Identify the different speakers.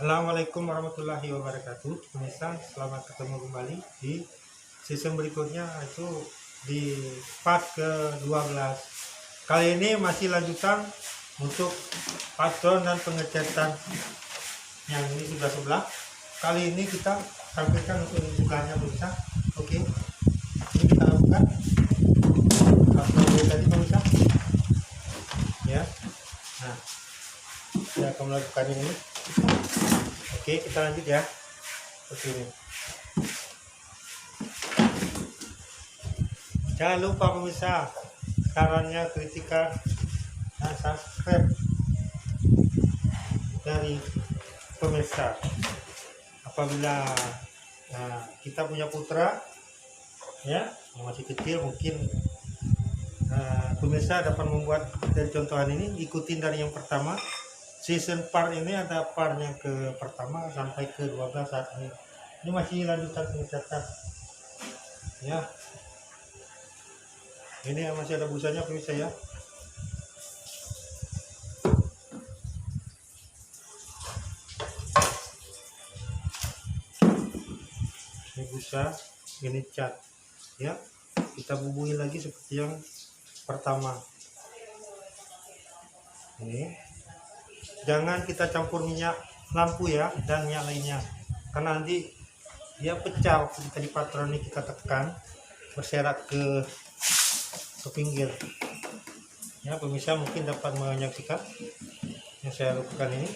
Speaker 1: Assalamualaikum warahmatullahi wabarakatuh. Pemirsa, selamat ketemu kembali di season berikutnya, itu di part ke-12. Kali ini masih lanjutan untuk patron dan pengecatan yang ini sudah sebelah. Kali ini kita tampilkan untuk bukanya, pemirsa. Oke, ini kita lakukan patron tadi, pemirsa. Ya, nah, saya akan melakukan ini. Oke, kita lanjut ya. Seperti ini. Jangan lupa pemirsa, sarannya, kritikan, dan subscribe dari pemirsa. Apabila kita punya putra ya yang masih kecil, mungkin pemirsa dapat membuat dari contohan ini, ikutin dari yang pertama. Season part ini ada partnya ke pertama sampai ke 12 saat ini. Ini masih lanjutan pengecatan ya. Ini masih ada busanya pemirsa ya. Ini busa, ini cat ya. Kita bubuhin lagi seperti yang pertama. Ini jangan kita campur minyak lampu ya dan minyak lainnya, karena nanti dia pecah waktu kita di patron ini kita tekan, berserak ke pinggir ya. Pemirsa mungkin dapat menyaksikan yang saya lakukan ini.